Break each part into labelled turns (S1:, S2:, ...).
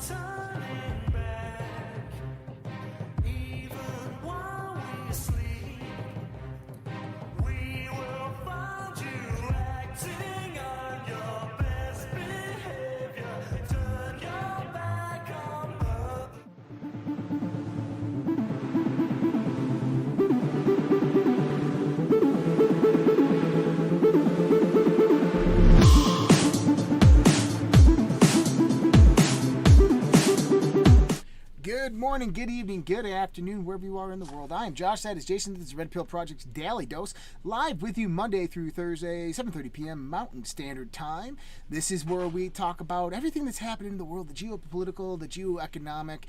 S1: turning back. Even while we sleep, we will find you acting on your best behavior. Turn your back on the
S2: Good morning, good evening, good afternoon, wherever you are in the world. I am Josh. That is Jason. This is Redpill Project's Daily Dose, live with you Monday through Thursday, 7:30 p.m. Mountain Standard Time. This is where we talk about everything that's happening in the world, the geopolitical, the geoeconomic,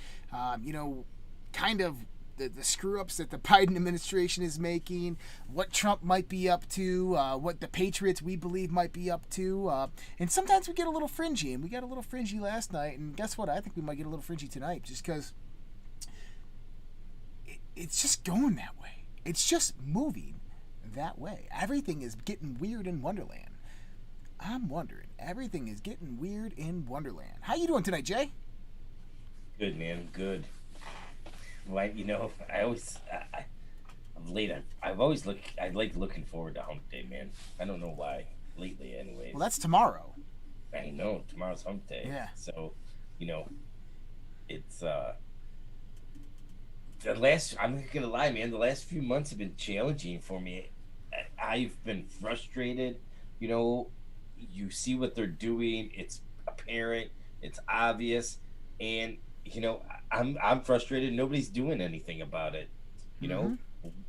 S2: kind of the screw-ups that the Biden administration is making, what Trump might be up to, what the Patriots we believe might be up to, and sometimes we get a little fringy, and we got a little fringy last night, and guess what? I think we might get a little fringy tonight, just because it's just going that way. It's just moving that way. Everything is getting weird in Wonderland. I'm wondering, everything is getting weird in Wonderland. How you doing tonight, Jay?
S3: Good, man. Good. Well, I like looking forward to Hump Day, man. I don't know why. Lately, anyways.
S2: Well, that's tomorrow.
S3: I know. Tomorrow's Hump Day.
S2: Yeah.
S3: So, it's I'm not gonna lie, man. The last few months have been challenging for me. I've been frustrated. You see what they're doing. It's apparent. It's obvious, and I'm frustrated. Nobody's doing anything about it.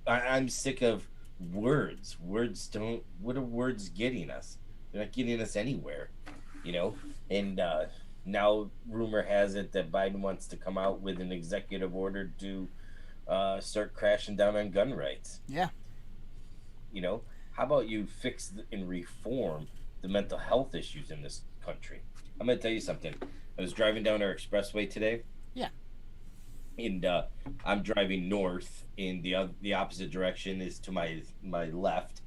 S3: I'm sick of words. What are words getting us? They're not getting us anywhere. And now rumor has it that Biden wants to come out with an executive order to start crashing down on gun rights.
S2: Yeah.
S3: How about you fix and reform the mental health issues in this country? I'm going to tell you something. I was driving down our expressway today.
S2: Yeah.
S3: And I'm driving north, and the opposite direction is to my left,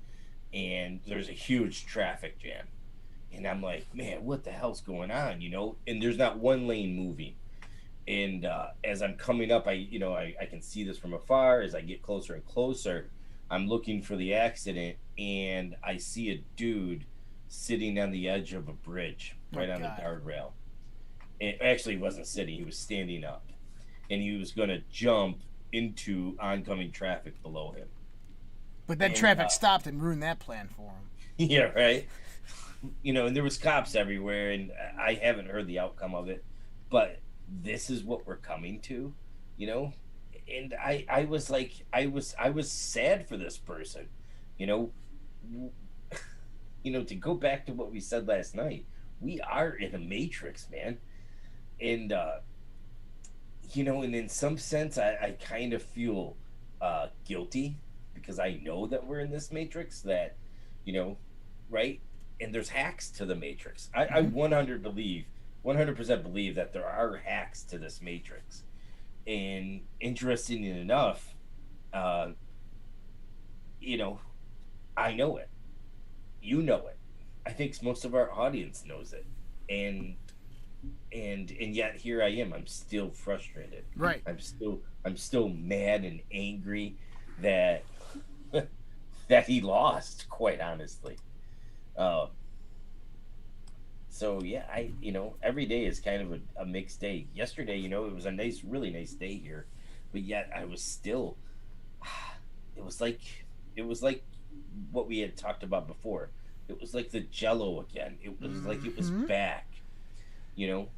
S3: and there's a huge traffic jam. And I'm like, man, what the hell's going on? And there's not one lane moving. And as I'm coming up, I can see this from afar. As I get closer and closer, I'm looking for the accident, and I see a dude sitting on the edge of a bridge right on the guardrail. And actually, he wasn't sitting; he was standing up, and he was going to jump into oncoming traffic below him.
S2: But then traffic stopped and ruined that plan for him.
S3: Yeah, right. And there was cops everywhere, and I haven't heard the outcome of it, but this is what we're coming to, and I was like, I was sad for this person, to go back to what we said last night. We are in a matrix, man. And and in some sense I kind of feel guilty, because I know that we're in this matrix, that right, and there's hacks to the matrix. I 100% believe that there are hacks to this matrix. And interestingly enough, I know it. You know it. I think most of our audience knows it. And yet here I am. I'm still frustrated.
S2: Right.
S3: I'm still mad and angry that that he lost, quite honestly. So yeah, every day is kind of a mixed day. Yesterday, it was a really nice day here, but yet I was still. It was like what we had talked about before. It was like the Jello again. It was like it was back. It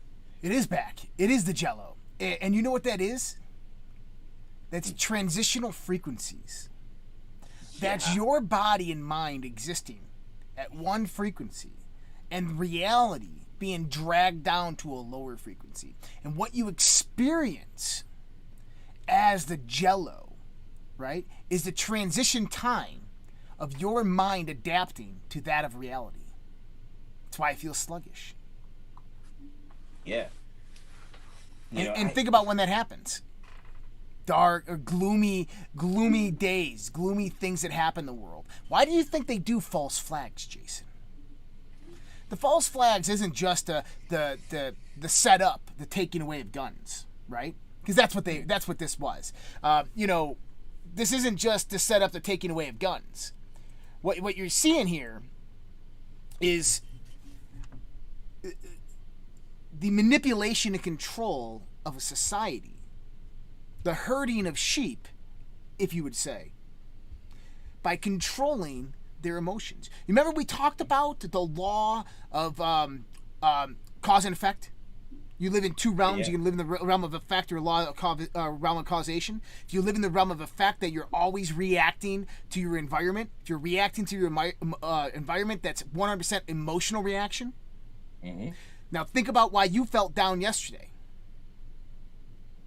S2: is back. It is the Jello, and you know what that is? That's transitional frequencies. Yeah. That's your body and mind existing at one frequency, and reality being dragged down to a lower frequency. And what you experience as the Jello, right, is the transition time of your mind adapting to that of reality. That's why I feel sluggish.
S3: Yeah.
S2: And think about when that happens. Dark or gloomy days, gloomy things that happen in the world. Why do you think they do false flags, Jason? The false flags isn't just the the setup, the taking away of guns, right? Because that's what this was. This isn't just the setup, the taking away of guns. What you're seeing here is the manipulation and control of a society, the herding of sheep, if you would say, by controlling their emotions. You remember we talked about the law of cause and effect? You live in two realms.
S3: Yeah.
S2: You can live in the realm of effect or realm of causation. If you live in the realm of effect, that you're always reacting to your environment. If you're reacting to your environment, that's 100% emotional reaction.
S3: Mm-hmm.
S2: Now think about why you felt down yesterday.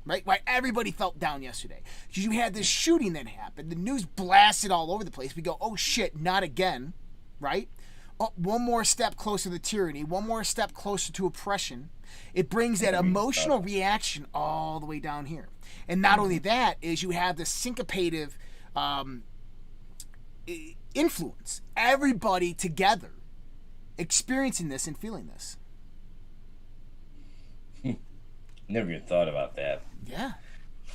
S2: Right? Why everybody felt down yesterday. Because you had this shooting that happened. The news blasted all over the place. We go, oh shit, not again. Right? Oh, one more step closer to tyranny. One more step closer to oppression. It brings that emotional reaction all the way down here. And not only that, is you have the syncopative influence. Everybody together experiencing this and feeling this.
S3: Never even thought about that.
S2: Yeah.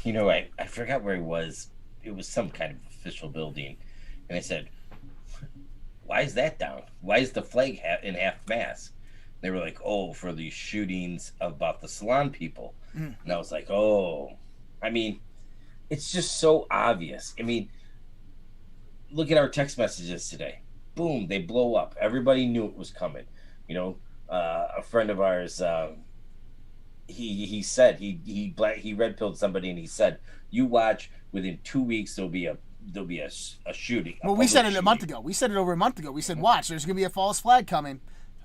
S3: I forgot where he was. It was some kind of official building. And I said, why is that down? Why is the flag in half mast? They were like, oh, for these shootings about the salon people. And I was like, oh. I mean, it's just so obvious. I mean, look at our text messages today. Boom, they blow up. Everybody knew it was coming. A friend of ours, he said he red-pilled somebody, and he said, you watch, within 2 weeks there'll be a shooting.
S2: Well, we said it a month ago. We said it over a month ago. We said, watch, there's going to be a false flag coming.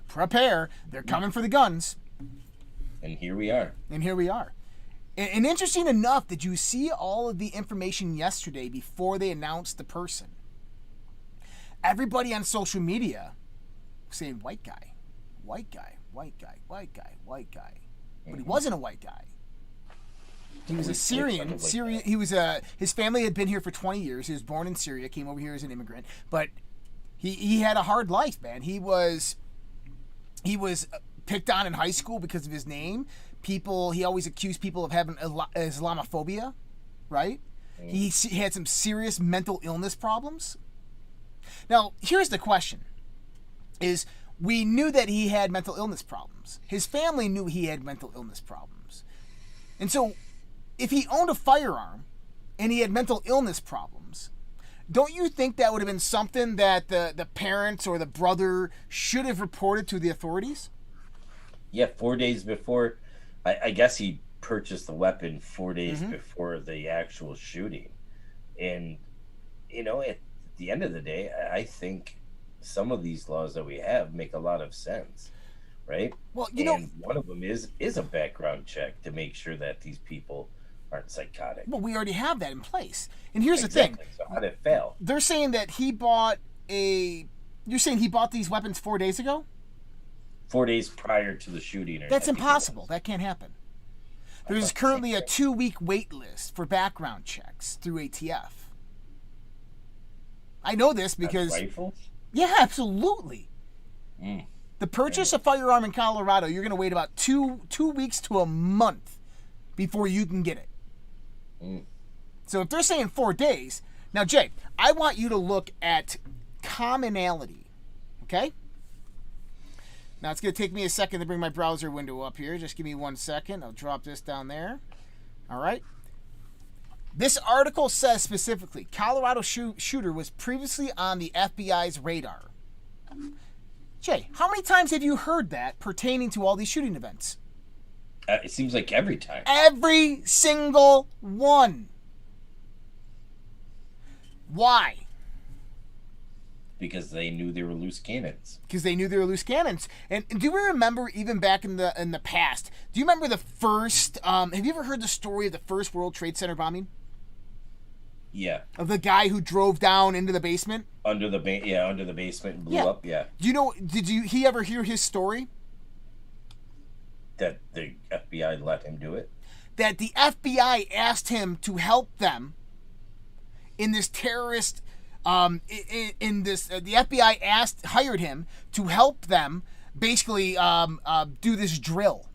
S2: Prepare. They're coming for the guns.
S3: And here we are.
S2: And interesting enough, did you see all of the information yesterday before they announced the person? Everybody on social media saying white guy, white guy, white guy, white guy, white guy. But he wasn't a white guy. He was a Syrian. His family had been here for 20 years. He was born in Syria, came over here as an immigrant. But he had a hard life, man. He was picked on in high school because of his name. He always accused people of having Islamophobia, right? He had some serious mental illness problems. Now, here's the question, is we knew that he had mental illness problems. His family knew he had mental illness problems. And so, if he owned a firearm and he had mental illness problems, don't you think that would have been something that the parents or the brother should have reported to the authorities?
S3: Yeah, 4 days before. I guess he purchased the weapon 4 days before the actual shooting. And, at the end of the day, I think some of these laws that we have make a lot of sense, right? Well, one of them is a background check to make sure that these people aren't psychotic.
S2: Well, we already have that in place. And here's the thing.
S3: So how did it fail?
S2: They're saying that you're saying he bought these weapons 4 days ago?
S3: 4 days prior to the shooting.
S2: That's impossible. That can't happen. There's currently a 2-week wait list for background checks through ATF. I know this because...
S3: Rifles?
S2: Yeah, absolutely. The purchase of firearm in Colorado, you're going to wait about two weeks to a month before you can get it. So if they're saying 4 days... Now, Jay, I want you to look at commonality, okay? Now, it's going to take me a second to bring my browser window up here. Just give me 1 second. I'll drop this down there. All right. This article says specifically, Colorado shooter was previously on the FBI's radar. Jay, how many times have you heard that pertaining to all these shooting events?
S3: It seems like every time.
S2: Every single one. Why?
S3: Because they knew they were loose cannons. And do we remember even back in the past? Do you remember the first? Have you ever heard the story of the first World Trade Center bombing? Yeah.
S2: Of the guy who drove down into the basement.
S3: Under the basement and blew up. Yeah.
S2: Did he ever hear his story?
S3: That the FBI let him do it.
S2: That the FBI asked him to help them in this terrorist. The FBI hired him to help them basically do this drill,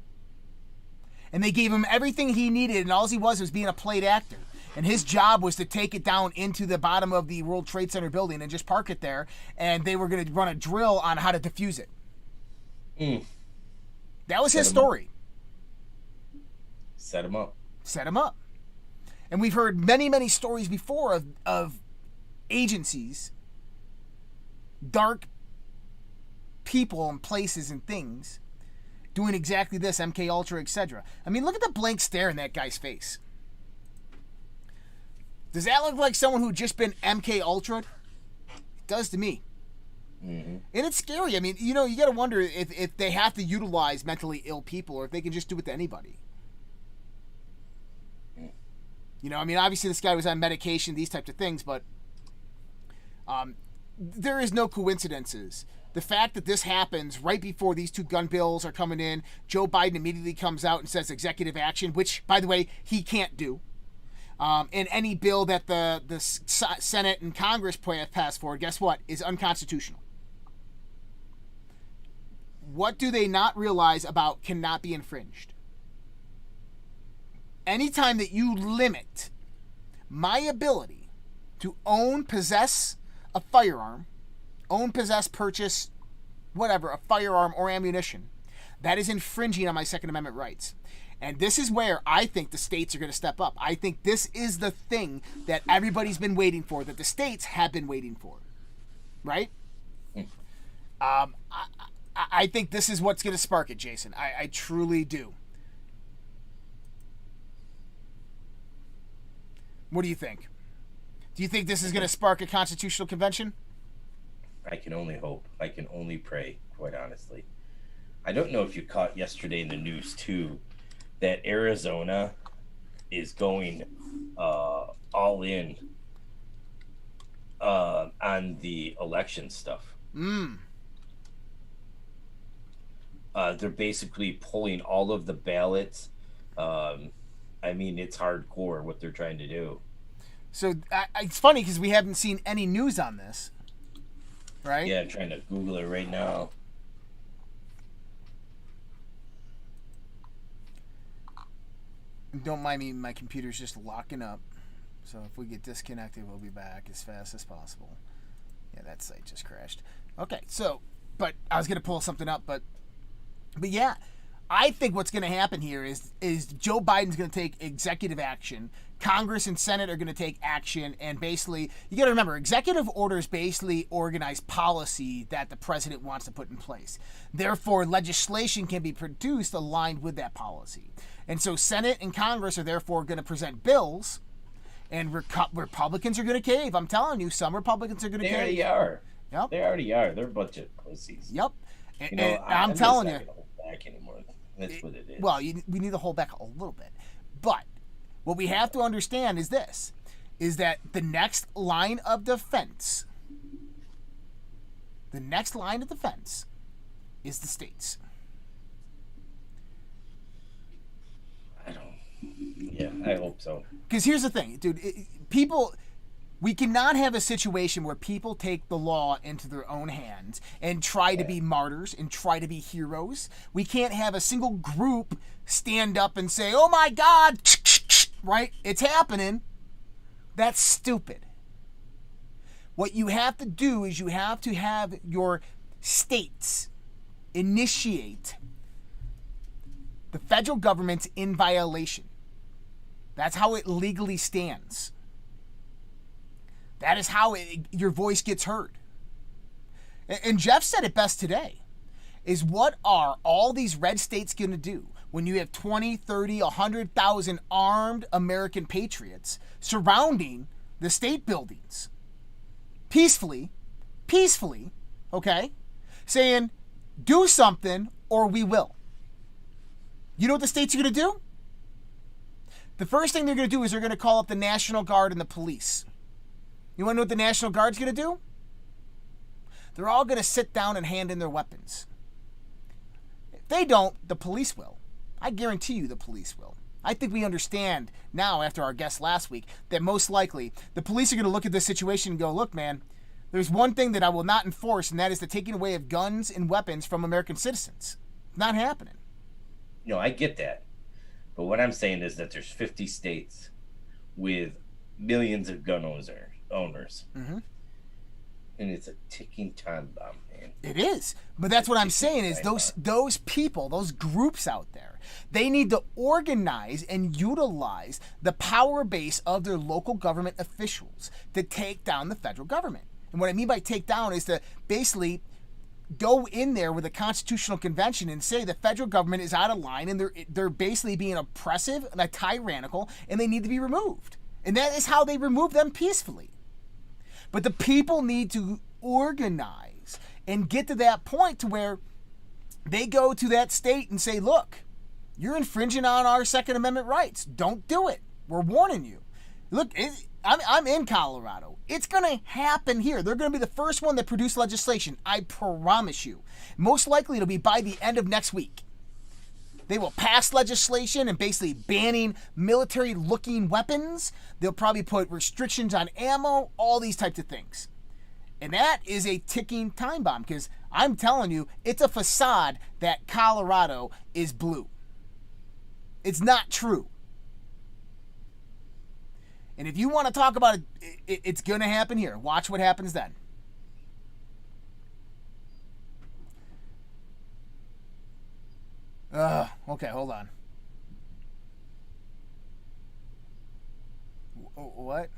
S2: And they gave him everything he needed, and all he was being a played actor. And his job was to take it down into the bottom of the World Trade Center building and just park it there, and they were going to run a drill on how to defuse it. That was his story.
S3: Set him up.
S2: Set him up. And we've heard many, many stories before of agencies, dark people and places and things doing exactly this, MK Ultra, etc. I mean, look at the blank stare in that guy's face. Does that look like someone who just been MK Ultra'd? It does to me.
S3: Mm-hmm.
S2: And it's scary. I mean, you know, you got to wonder if they have to utilize mentally ill people or if they can just do it to anybody. You know, I mean, obviously this guy was on medication, these types of things, but there is no coincidences. The fact that this happens right before these two gun bills are coming in, Joe Biden immediately comes out and says executive action, which, by the way, he can't do. And any bill that the Senate and Congress pass forward, guess what, is unconstitutional. What do they not realize about cannot be infringed? Anytime that you limit my ability to own, possess a firearm, own, possess, purchase, whatever, a firearm or ammunition, that is infringing on my Second Amendment rights. And this is where I think the states are going to step up. I think this is the thing that everybody's been waiting for, that the states have been waiting for. Right? I think this is what's going to spark it, Jason. I truly do. What do you think? Do you think this is going to spark a constitutional convention?
S3: I can only hope. I can only pray, quite honestly. I don't know if you caught yesterday in the news, too, that Arizona is going all in on the election stuff. They're basically pulling all of the ballots. I mean, it's hardcore what they're trying to do.
S2: So it's funny because we haven't seen any news on this, right?
S3: Yeah, I'm trying to Google it right now.
S2: Don't mind me, my computer's just locking up. So if we get disconnected, we'll be back as fast as possible. Yeah, that site just crashed. Okay, so, but I was going to pull something up, but yeah, I think what's going to happen here is Joe Biden's going to take executive action. Congress and Senate are going to take action, and basically, you got to remember, executive orders basically organize policy that the president wants to put in place. Therefore, legislation can be produced aligned with that policy. And so Senate and Congress are therefore going to present bills, and Republicans are going to cave. I'm telling you, some Republicans are going to cave.
S3: They already are.
S2: Yep.
S3: They already are. They're a bunch of pussies.
S2: Yep.
S3: You know,
S2: I'm telling you.
S3: Not gonna hold back anymore. That's what it is.
S2: Well, we need to hold back a little bit. But what we have to understand is this, is that the next line of defense is the states.
S3: Yeah, I hope so.
S2: Because here's the thing, dude. We cannot have a situation where people take the law into their own hands and try to be martyrs and try to be heroes. We can't have a single group stand up and say, oh my God, right? It's happening. That's stupid. What you have to do is you have to have your states initiate the federal government's in violation. That's how it legally stands. That is how your voice gets heard. And Jeff said it best today, is what are all these red states going to do when you have 20, 30, 100,000 armed American patriots surrounding the state buildings? Peacefully, okay? Saying, do something or we will. You know what the states are going to do? The first thing they're going to do is they're going to call up the National Guard and the police. You want to know what the National Guard's going to do? They're all going to sit down and hand in their weapons. If they don't, the police will. I guarantee you the police will. I think we understand now, after our guest last week, that most likely the police are going to look at this situation and go, look, man, there's one thing that I will not enforce, and that is the taking away of guns and weapons from American citizens. It's not happening.
S3: No, I get that. But what I'm saying is that there's 50 states with millions of gun owners.
S2: Mm-hmm.
S3: And it's a ticking time bomb, man.
S2: It is. But that's what I'm saying is those people, those groups out there, they need to organize and utilize the power base of their local government officials to take down the federal government. And what I mean by take down is to basically go in there with a constitutional convention and say the federal government is out of line and they're basically being oppressive and tyrannical and they need to be removed. And that is how they remove them peacefully. But the people need to organize and get to that point to where they go to that state and say, look, you're infringing on our Second Amendment rights. Don't do it. We're warning you. Look, I'm in Colorado. It's going to happen here. They're going to be the first one that produce legislation. I promise you. Most likely it'll be by the end of next week. They will pass legislation and basically banning military-looking weapons. They'll probably put restrictions on ammo, all these types of things. And that is a ticking time bomb because I'm telling you, it's a facade that Colorado is blue. It's not true. And if you want to talk about it, it's going to happen here. Watch what happens then. Okay, hold on. What?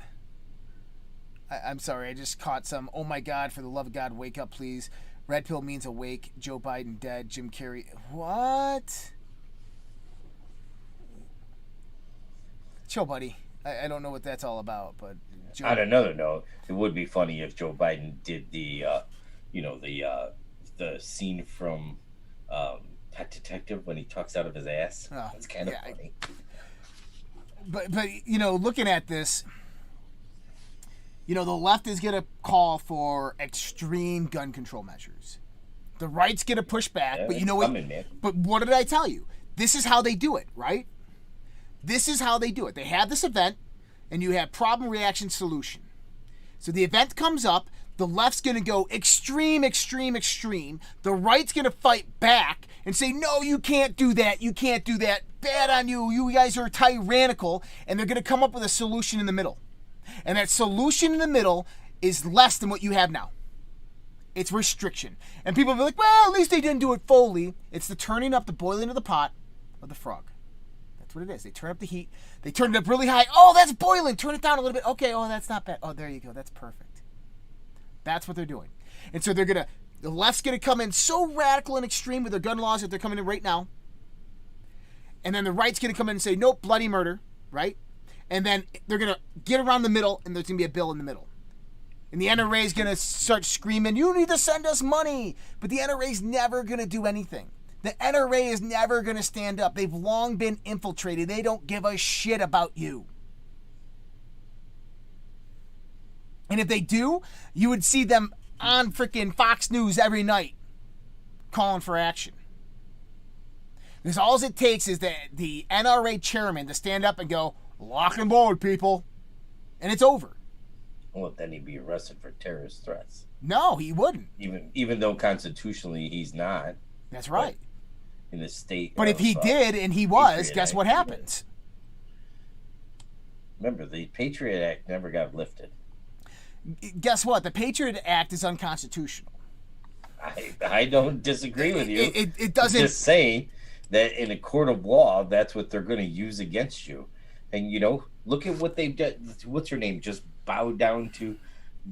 S2: I'm sorry, I just caught some. Oh my God, for the love of God, wake up, please. Redpill means awake. Joe Biden dead. Jim Carrey. What? Chill, buddy. I don't know what that's all about, but. Joe...
S3: On another note, it would be funny if Joe Biden did the scene from Pet Detective when he talks out of his ass. Oh, it's kind of funny.
S2: But looking at this, the left is going to call for extreme gun control measures. The right's going to push back, but you know what? But what did I tell you? This is how they do it, right? This is how they do it. They have this event, and you have problem, reaction, solution. So the event comes up, the left's going to go extreme, extreme, extreme. The right's going to fight back and say, no, you can't do that. You can't do that. Bad on you. You guys are tyrannical. And they're going to come up with a solution in the middle. And that solution in the middle is less than what you have now. It's restriction. And people will be like, well, at least they didn't do it fully. It's the turning up, the boiling of the pot of the frog. That's what it is. They turn up the heat. They turn it up really high. Oh, that's boiling. Turn it down a little bit. Okay, oh, that's not bad. Oh, there you go. That's perfect. That's what they're doing. And so the left's going to come in so radical and extreme with their gun laws that they're coming in right now. And then the right's going to come in and say, nope, bloody murder, right? And then they're going to get around the middle, and there's going to be a bill in the middle. And the NRA is going to start screaming, you need to send us money. But the NRA is never going to do anything. The NRA is never going to stand up. They've long been infiltrated. They don't give a shit about you. And if they do, you would see them on freaking Fox News every night calling for action. Because all it takes is the NRA chairman to stand up and go, lock and load, people. And it's over.
S3: Well, then he'd be arrested for terrorist threats.
S2: No, he wouldn't.
S3: Even though constitutionally he's not.
S2: That's right.
S3: In the state.
S2: But if he did and he was, guess what happens?
S3: Remember, the Patriot Act never got lifted.
S2: Guess what? The Patriot Act is unconstitutional.
S3: I don't disagree with you.
S2: It doesn't.
S3: I'm just saying that in a court of law, that's what they're going to use against you. And look at what they've done. What's her name? Just bowed down to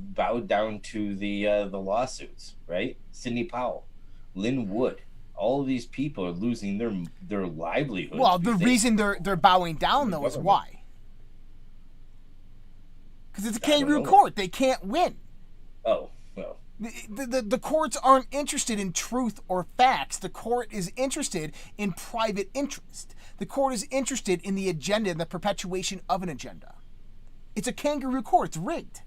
S3: the lawsuits, right? Sidney Powell, Lynn Wood. All of these people are losing their livelihoods.
S2: Well, the reason they're bowing down though is why. Because it's a kangaroo court. They can't win.
S3: Oh, well.
S2: The courts aren't interested in truth or facts. The court is interested in private interest. The court is interested in the agenda and the perpetuation of an agenda. It's a kangaroo court. It's rigged.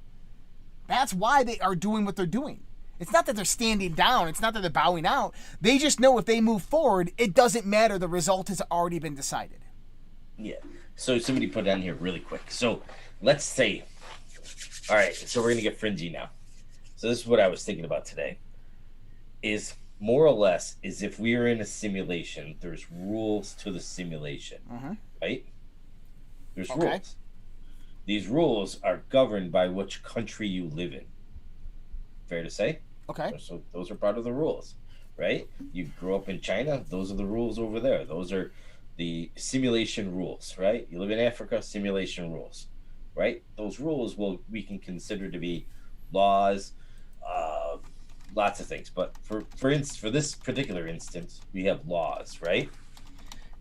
S2: That's why they are doing what they're doing. It's not that they're standing down. It's not that they're bowing out. They just know if they move forward, it doesn't matter. The result has already been decided.
S3: Yeah. So somebody put down here really quick. So let's say... All right, so we're going to get fringy now. So this is what I was thinking about today, is more or less is if we are in a simulation, there's rules to the simulation, right? There's rules. These rules are governed by which country you live in. Fair to say?
S2: Okay.
S3: So those are part of the rules, right? You grew up in China, those are the rules over there. Those are the simulation rules, right? You live in Africa, simulation rules, right? Those rules we can consider to be laws, lots of things. But for instance, for this particular instance, we have laws, right?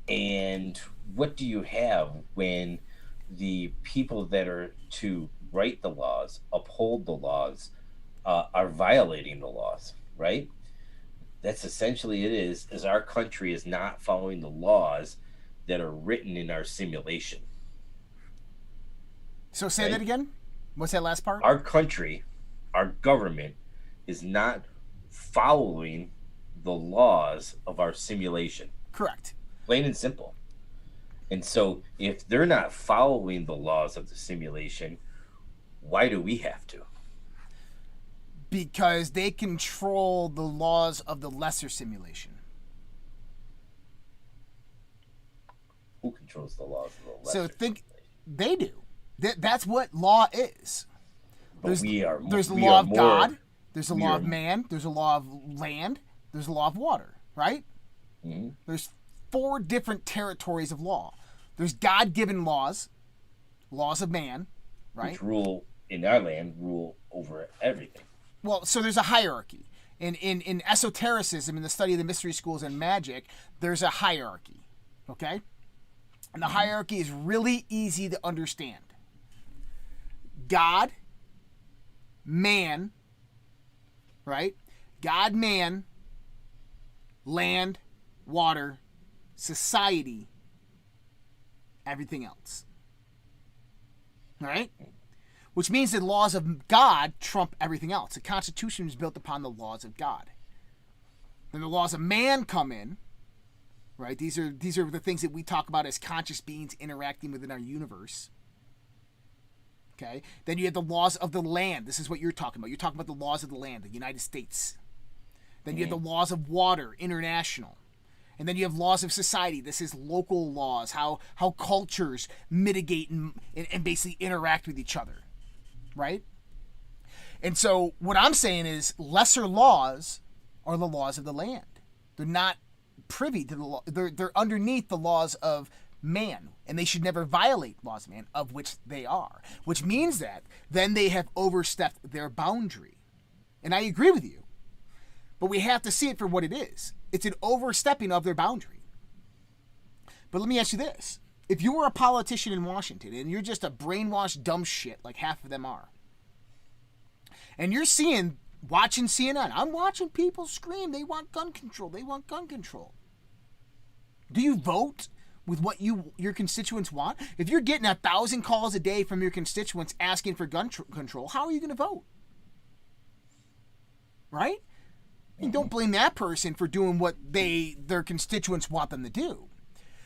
S3: And what do you have when the people that are to write the laws, uphold the laws, are violating the laws, right? That's essentially it is our country is not following the laws that are written in our simulation.
S2: So say that again? What's that last part?
S3: Our country, our government is not following the laws of our simulation.
S2: Correct.
S3: Plain and simple. And so if they're not following the laws of the simulation, why do we have to?
S2: Because they control the laws of the lesser simulation.
S3: Who controls the laws of the lesser
S2: So think
S3: simulation?
S2: they do. That's what law is.
S3: But
S2: There's the law of God. There's a law of
S3: are-
S2: man. There's a law of land. There's a law of water, right?
S3: Mm-hmm.
S2: There's 4 different territories of law. There's God-given laws, laws of man, right?
S3: Which rule in our land, rule over everything.
S2: Well, so there's a hierarchy. In esotericism, in the study of the mystery schools and magic, there's a hierarchy, okay? And the hierarchy is really easy to understand. God, man, right? God, man, land, water, society, everything else. All right? Which means the laws of God trump everything else. The Constitution is built upon the laws of God. Then the laws of man come in, right? These are the things that we talk about as conscious beings interacting within our universe. Okay? Then you have the laws of the land. This is what you're talking about. You're talking about the laws of the land, the United States. Then you have the laws of water, international. And then you have laws of society. This is local laws, how cultures mitigate and basically interact with each other. Right? And so what I'm saying is lesser laws are the laws of the land. They're not privy to the law. They're underneath the laws of man, and they should never violate laws of man, of which they are. Which means that then they have overstepped their boundary. And I agree with you. But we have to see it for what it is. It's an overstepping of their boundary. But let me ask you this. If you were a politician in Washington and you're just a brainwashed dumb shit like half of them are, and you're watching CNN, I'm watching people scream, they want gun control, they want gun control. Do you vote with what your constituents want? If you're getting 1,000 calls a day from your constituents asking for gun control, how are you going to vote? Right? You don't blame that person for doing what their constituents want them to do.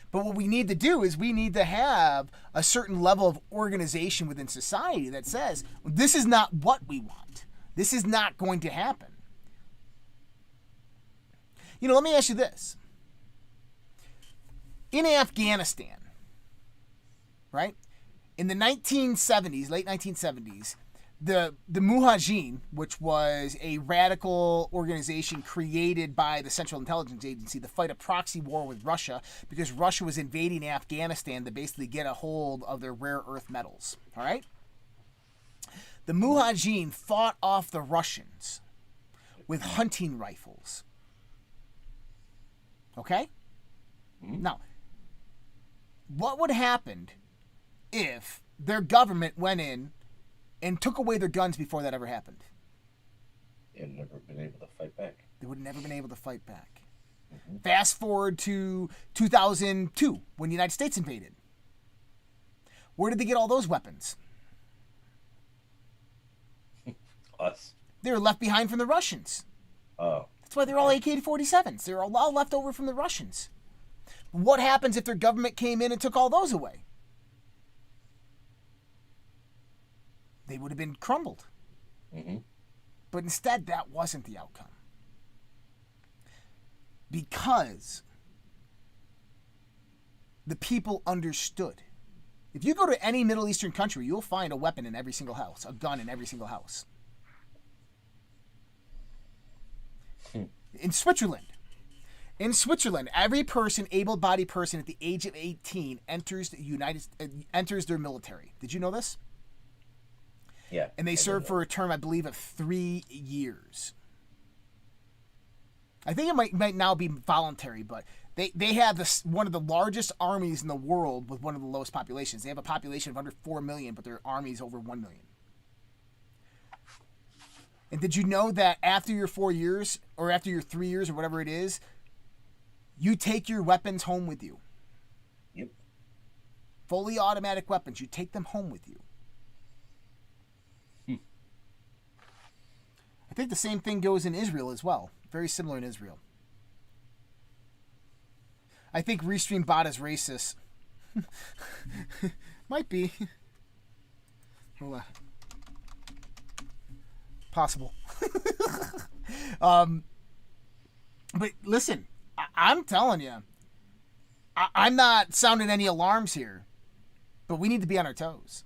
S2: But what we need to do is we need to have a certain level of organization within society that says, this is not what we want. This is not going to happen. Let me ask you this. In Afghanistan, right, in the 1970s, late 1970s, the Mujahideen, which was a radical organization created by the Central Intelligence Agency to fight a proxy war with Russia because Russia was invading Afghanistan to basically get a hold of their rare earth metals. All right? The Mujahideen fought off the Russians with hunting rifles. Okay? Now, what would happen if their government went in and took away their guns before that ever happened?
S3: They've never been able to fight back.
S2: They would have never been able to fight back. Fast forward to 2002, when the United States invaded. Where did they get all those weapons?
S3: Us.
S2: They were left behind from the Russians.
S3: Oh.
S2: That's why they're all AK-47s. They're all left over from the Russians. What happens if their government came in and took all those away? They would have been crumbled. But instead, that wasn't the outcome. because the people understood. If you go to any Middle Eastern country, you'll find a weapon in every single house, a gun in every single house. In Switzerland, every person, able-bodied person at the age of 18 enters their military. Did you know this?
S3: Yeah.
S2: And they serve for a term, I believe, of 3 years. I think it might now be voluntary, but they have one of the largest armies in the world with one of the lowest populations. They have a population of under 4 million, but their army is over 1 million. And did you know that after your 4 years, or after your 3 years, or whatever it is, you take your weapons home with you?
S3: Yep.
S2: Fully automatic weapons, you take them home with you. I think the same thing goes in Israel as well. Very similar in Israel. I think Restream bot is racist. Might be. Hold on. Possible. But listen, I'm telling you, I'm not sounding any alarms here, but we need to be on our toes.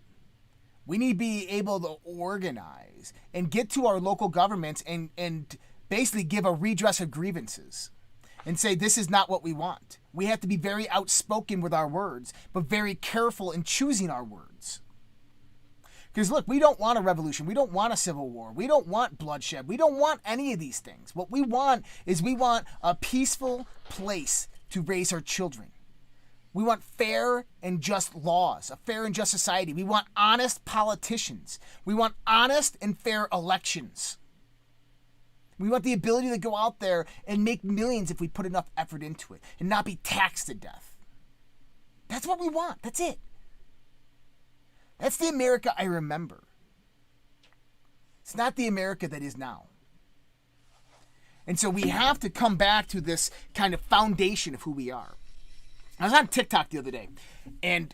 S2: We need to be able to organize and get to our local governments and basically give a redress of grievances and say, this is not what we want. We have to be very outspoken with our words, but very careful in choosing our words. Because look, we don't want a revolution. We don't want a civil war. We don't want bloodshed. We don't want any of these things. What we want is a peaceful place to raise our children. We want fair and just laws, a fair and just society. We want honest politicians. We want honest and fair elections. We want the ability to go out there and make millions if we put enough effort into it and not be taxed to death. That's what we want. That's it. That's the America I remember. It's not the America that is now. And so we have to come back to this kind of foundation of who we are. I was on TikTok the other day, and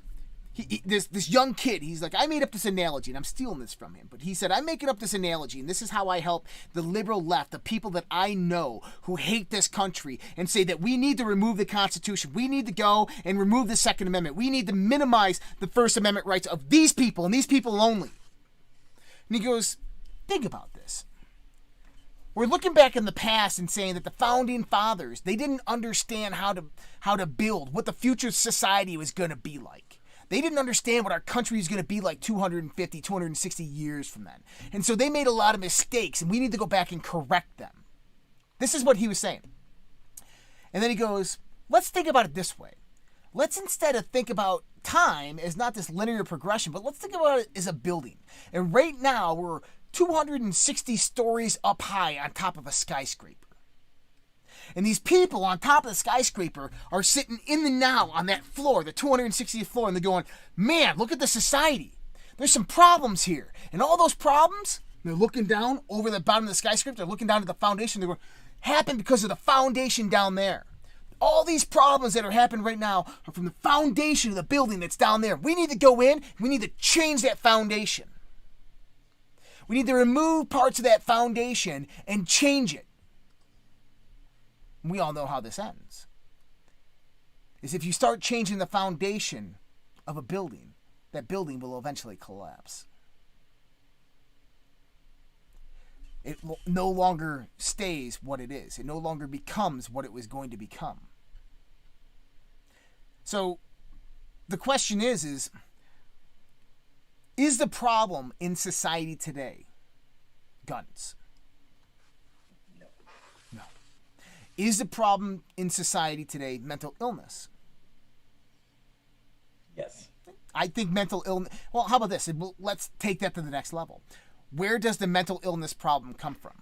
S2: this young kid, he's like, I made up this analogy, and I'm stealing this from him, but he said, I'm making up this analogy, and this is how I help the liberal left, the people that I know who hate this country, and say that we need to remove the Constitution. We need to go and remove the Second Amendment. We need to minimize the First Amendment rights of these people, and these people only. And he goes, think about this. We're looking back in the past and saying that the founding fathers, they didn't understand how to build, what the future society was going to be like. They didn't understand what our country is going to be like 250, 260 years from then. And so they made a lot of mistakes, and we need to go back and correct them. This is what he was saying. And then he goes, let's think about it this way. Let's instead of think about time as not this linear progression, but let's think about it as a building. And right now, we're 260 stories up high on top of a skyscraper. And these people on top of the skyscraper are sitting in the now on that floor, the 260th floor, and they're going, man, look at the society. There's some problems here. And all those problems, they're looking down over the bottom of the skyscraper, they're looking down at the foundation, they're going, happen because of the foundation down there. All these problems that are happening right now are from the foundation of the building that's down there. We need to go in, we need to change that foundation. We need to remove parts of that foundation and change it. We all know how this ends. Is if you start changing the foundation of a building, that building will eventually collapse. It no longer stays what it is. It no longer becomes what it was going to become. So the question is the problem in society today guns? No. Is the problem in society today mental illness?
S3: Yes.
S2: I think mental illness... Well, how about this? Let's take that to the next level. Where does the mental illness problem come from?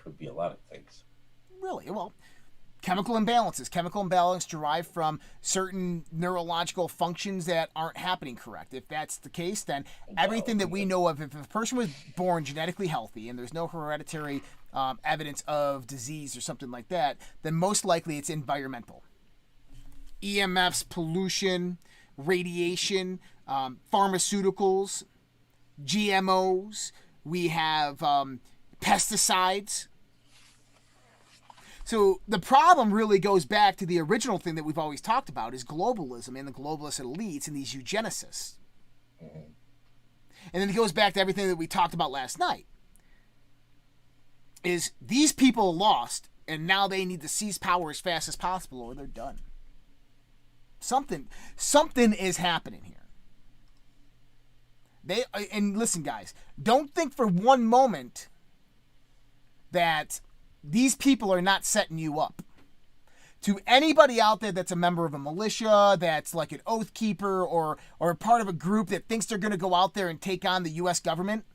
S3: Could be a lot of things.
S2: Really? Well, chemical imbalances. Chemical imbalance derived from certain neurological functions that aren't happening correct. If that's the case, then everything that we know of, if a person was born genetically healthy and there's no hereditary evidence of disease or something like that, then most likely it's environmental. EMFs, pollution, radiation, pharmaceuticals, GMOs, we have pesticides. So the problem really goes back to the original thing that we've always talked about is globalism and the globalist elites and these eugenicists.
S3: Mm-hmm.
S2: And then it goes back to everything that we talked about last night. Is these people lost, and now they need to seize power as fast as possible, or they're done. Something is happening here. And listen, guys, don't think for one moment that these people are not setting you up. To anybody out there that's a member of a militia, that's like an oath keeper, or part of a group that thinks they're going to go out there and take on the U.S. government,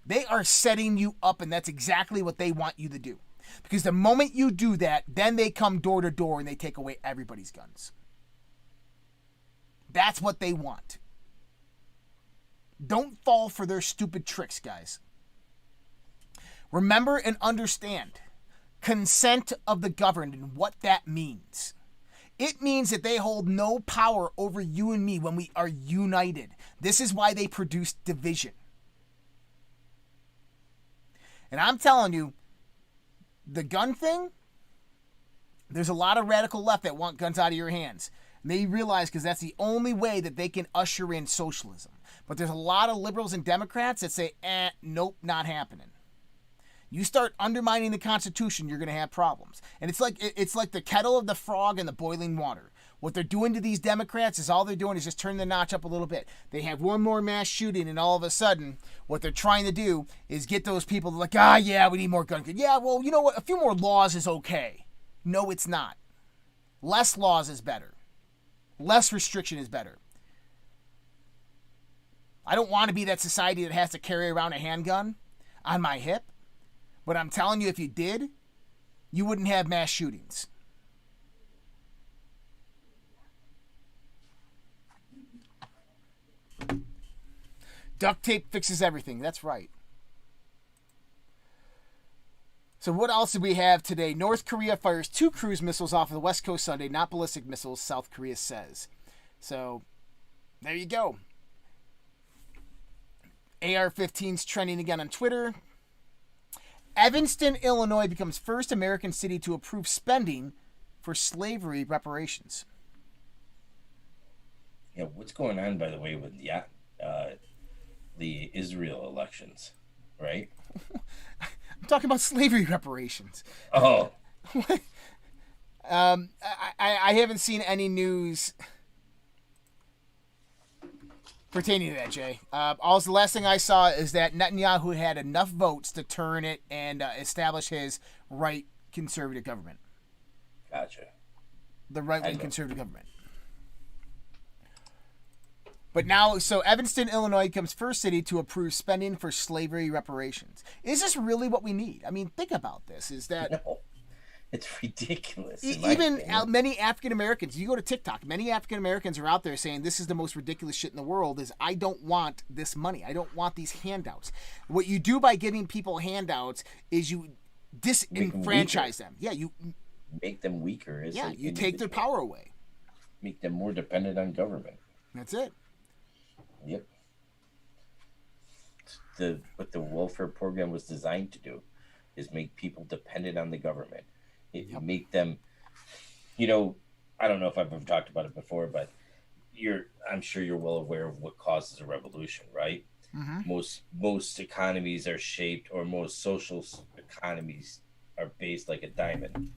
S2: they are setting you up, and that's exactly what they want you to do. Because the moment you do that, then they come door to door and they take away everybody's guns. That's what they want. Don't fall for their stupid tricks, guys. Remember and understand consent of the governed and what that means. It means that they hold no power over you and me when we are united. This is why they produce division. And I'm telling you, the gun thing, there's a lot of radical left that want guns out of your hands. And they realize because that's the only way that they can usher in socialism. But there's a lot of liberals and Democrats that say, nope, not happening. You start undermining the Constitution, you're going to have problems. And it's like the kettle of the frog and the boiling water. What they're doing to these Democrats is all they're doing is just turn the notch up a little bit. They have one more mass shooting, and all of a sudden, what they're trying to do is get those people to like, yeah, we need more gun control. Yeah, well, you know what? A few more laws is okay. No, it's not. Less laws is better. Less restriction is better. I don't want to be that society that has to carry around a handgun on my hip. But I'm telling you, if you did, you wouldn't have mass shootings. Duct tape fixes everything. That's right. So what else do we have today? North Korea fires 2 cruise missiles off of the West Coast Sunday, not ballistic missiles, South Korea says. So there you go. AR-15's trending again on Twitter. Evanston, Illinois becomes first American city to approve spending for slavery reparations.
S3: Yeah, what's going on, by the way, with the Israel elections, right?
S2: I'm talking about slavery reparations.
S3: Oh.
S2: I haven't seen any news pertaining to that, Jay. Also, the last thing I saw is that Netanyahu had enough votes to turn it and establish his right conservative government.
S3: Gotcha.
S2: The right-wing conservative government. But now, so Evanston, Illinois becomes first city to approve spending for slavery reparations. Is this really what we need? I mean, think about this. Is that...
S3: No. It's ridiculous.
S2: Even many African Americans, you go to TikTok, many African Americans are out there saying this is the most ridiculous shit in the world is I don't want this money. I don't want these handouts. What you do by giving people handouts is you disenfranchise them. Yeah, you
S3: make them weaker.
S2: You take their power away.
S3: Make them more dependent on government.
S2: That's it.
S3: Yep. What the welfare program was designed to do is make people dependent on the government. Make them, I don't know if I've ever talked about it before, but I'm sure you're well aware of what causes a revolution, right? Mm-hmm. Most economies are shaped, or most social economies are based like a diamond.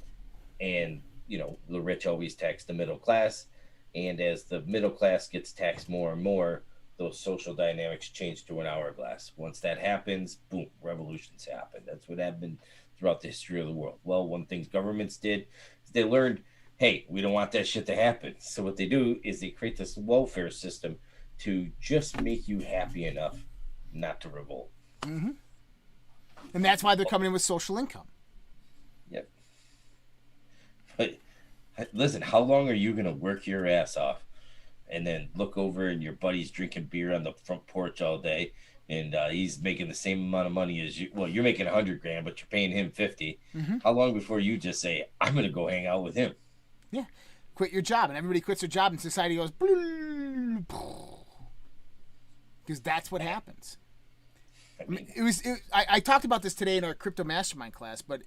S3: And, the rich always tax the middle class. And as the middle class gets taxed more and more, those social dynamics change to an hourglass. Once that happens, boom, revolutions happen. That's what happened throughout the history of the world. Well, one thing governments did is they learned, hey, we don't want that shit to happen. So what they do is they create this welfare system to just make you happy enough not to revolt.
S2: Mm-hmm. And that's why they're coming in with social income.
S3: Yep. But listen, how long are you going to work your ass off and then look over and your buddy's drinking beer on the front porch all day, and he's making the same amount of money as you? Well, you're making $100,000, but you're paying him $50,000. Mm-hmm. How long before you just say, I'm going to go hang out with him?
S2: Yeah. Quit your job, and everybody quits their job, and society goes, because that's what happens. I talked about this today in our crypto mastermind class, but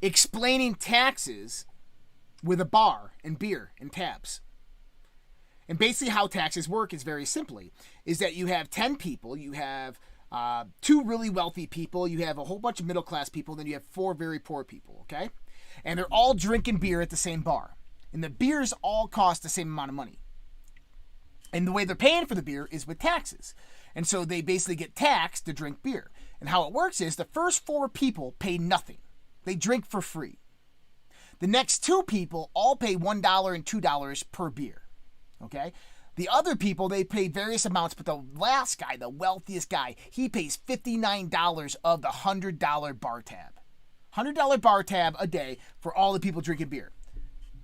S2: explaining taxes with a bar and beer and tabs. And basically how taxes work is very simply, is that you have 10 people, you have 2 really wealthy people, you have a whole bunch of middle class people, then you have 4 very poor people, okay? And they're all drinking beer at the same bar. And the beers all cost the same amount of money. And the way they're paying for the beer is with taxes. And so they basically get taxed to drink beer. And how it works is the first 4 people pay nothing. They drink for free. The next 2 people all pay $1 and $2 per beer. Okay? The other people, they pay various amounts, but the last guy, the wealthiest guy, he pays $59 of the $100 bar tab. $100 bar tab a day for all the people drinking beer.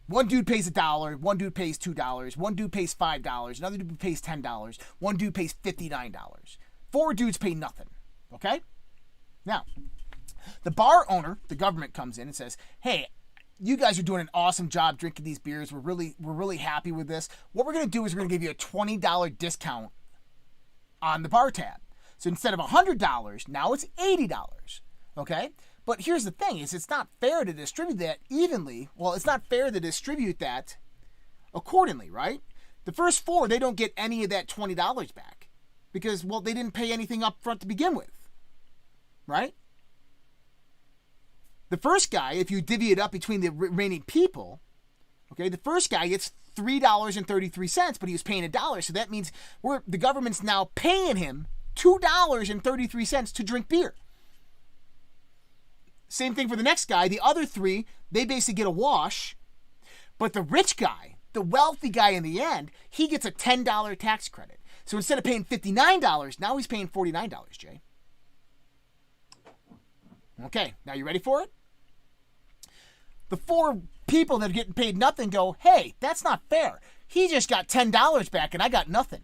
S2: One dude pays $1, one dude pays $2, one dude pays $5, another dude pays $10, one dude pays $59. 4 dudes pay nothing. Okay? Now, the bar owner, the government, comes in and says, hey, you guys are doing an awesome job drinking these beers. We're really happy with this. What we're going to do is we're going to give you a $20 discount on the bar tab. So instead of $100, now it's $80. Okay? But here's the thing, is it's not fair to distribute that evenly. Well, it's not fair to distribute that accordingly, right? The first 4, they don't get any of that $20 back because, well, they didn't pay anything up front to begin with, right? The first guy, if you divvy it up between the remaining people, okay, the first guy gets $3.33, but he was paying $1. So that means the government's now paying him $2.33 to drink beer. Same thing for the next guy. The other 3, they basically get a wash. But the rich guy, the wealthy guy in the end, he gets a $10 tax credit. So instead of paying $59, now he's paying $49, Jay. Okay, now you ready for it? The 4 people that are getting paid nothing go, hey, that's not fair. He just got $10 back and I got nothing.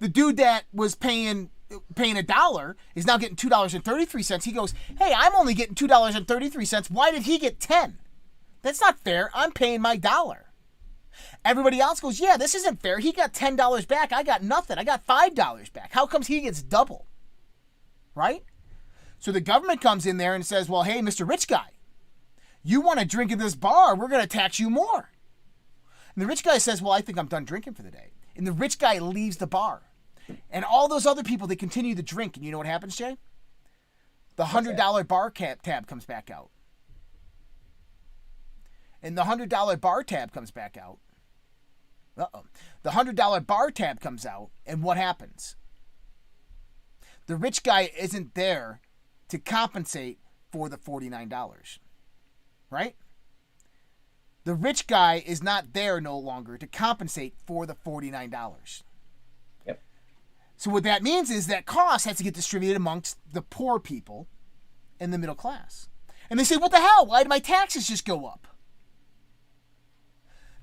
S2: The dude that was paying $1 is now getting $2.33. He goes, hey, I'm only getting $2.33. Why did he get 10? That's not fair. I'm paying my $1. Everybody else goes, yeah, this isn't fair. He got $10 back. I got nothing. I got $5 back. How comes he gets double? Right? So the government comes in there and says, well, hey, Mr. Rich Guy, you want to drink in this bar, we're going to tax you more. And the rich guy says, well, I think I'm done drinking for the day. And the rich guy leaves the bar. And all those other people, they continue to drink. And you know what happens, Jay? The $100 bar tab comes back out. And the $100 bar tab comes back out. Uh-oh. The $100 bar tab comes out. And what happens? The rich guy isn't there to compensate for the $49. Right? The rich guy is not there no longer to compensate for the $49.
S3: Yep.
S2: So what that means is that cost has to get distributed amongst the poor people and the middle class. And they say, what the hell? Why did my taxes just go up?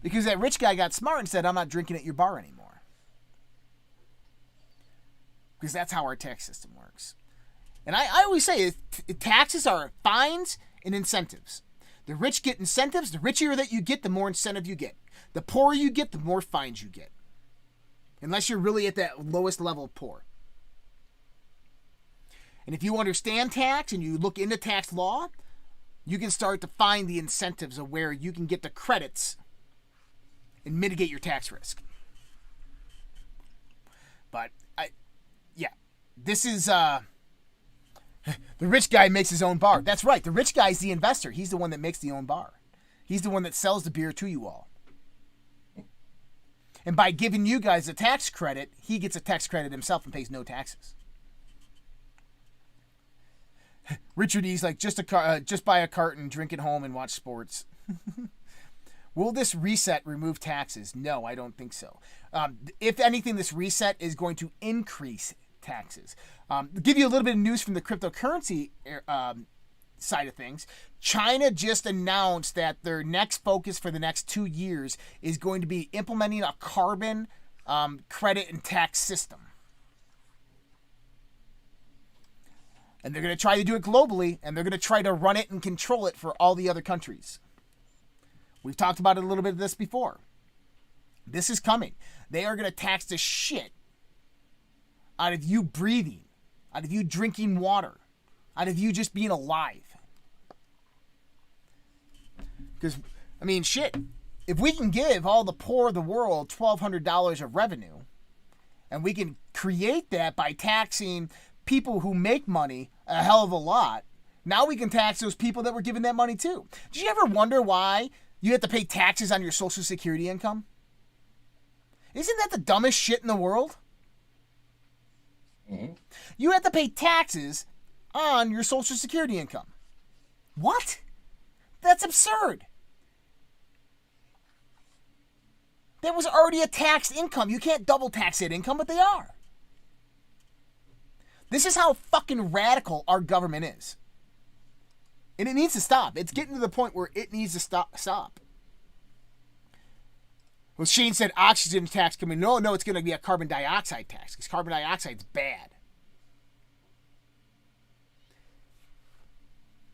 S2: Because that rich guy got smart and said, I'm not drinking at your bar anymore. Because that's how our tax system works. And I always say taxes are fines and incentives. The rich get incentives. The richer that you get, the more incentive you get. The poorer you get, the more fines you get. Unless you're really at that lowest level of poor. And if you understand tax and you look into tax law, you can start to find the incentives of where you can get the credits and mitigate your tax risk. But, this is... The rich guy makes his own bar. That's right. The rich guy's the investor. He's the one that makes the own bar. He's the one that sells the beer to you all. And by giving you guys a tax credit, he gets a tax credit himself and pays no taxes. Richard E's like, just buy a carton, drink it home, and watch sports. Will this reset remove taxes? No, I don't think so. If anything, this reset is going to increase taxes. Give you a little bit of news from the cryptocurrency side of things. China just announced that their next focus for the next 2 years is going to be implementing a carbon credit and tax system. And they're going to try to do it globally, and they're going to try to run it and control it for all the other countries. We've talked about it a little bit of this before. This is coming. They are going to tax the shit out of you breathing, out of you drinking water, out of you just being alive. Because, I mean, shit, if we can give all the poor of the world $1,200 of revenue, and we can create that by taxing people who make money a hell of a lot, now we can tax those people that were given that money too. Did you ever wonder why you have to pay taxes on your Social Security income? Isn't that the dumbest shit in the world?
S3: Mm-hmm.
S2: You have to pay taxes on your Social Security income. What? That's absurd. There was already a taxed income. You can't double tax that income, but they are. This is how fucking radical our government is. And it needs to stop. It's getting to the point where it needs to stop. Well, Shane said oxygen tax coming. No, it's going to be a carbon dioxide tax because carbon dioxide's bad.